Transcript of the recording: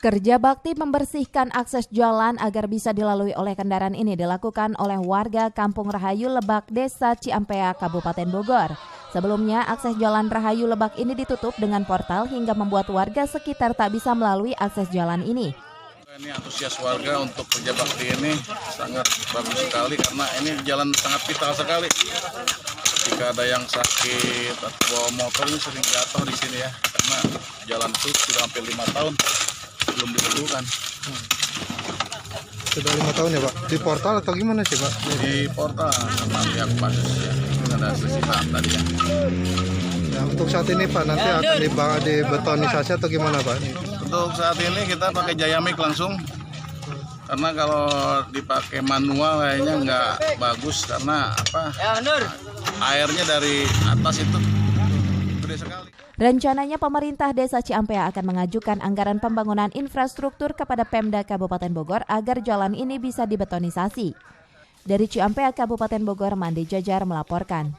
Kerja bakti membersihkan akses jalan agar bisa dilalui oleh kendaraan ini dilakukan oleh warga Kampung Rahayu Lebak, Desa Ciampea, Kabupaten Bogor. Sebelumnya, akses jalan Rahayu Lebak ini ditutup dengan portal hingga membuat warga sekitar tak bisa melalui akses jalan ini. Ini antusias warga untuk kerja bakti ini sangat bagus sekali karena ini jalan sangat vital sekali. Jika ada yang sakit atau bawa motor ini sering jatuh di sini ya, karena jalan itu sudah hampir 5 tahun belum ditentukan. Sudah 5 tahun ya Pak? Di portal atau gimana sih Pak? Di portal sama pihak Pasus ya, ada sesitaan tadi ya. Ya, untuk saat ini Pak, nanti akan dibetonisasi atau gimana Pak? Untuk saat ini kita pakai Jayamik langsung, karena kalau dipakai manual kayaknya nggak bagus karena airnya dari atas itu gede sekali. Rencananya pemerintah Desa Ciampea akan mengajukan anggaran pembangunan infrastruktur kepada Pemda Kabupaten Bogor agar jalan ini bisa dibetonisasi. Dari Ciampea, Kabupaten Bogor, Mandi Jajar melaporkan.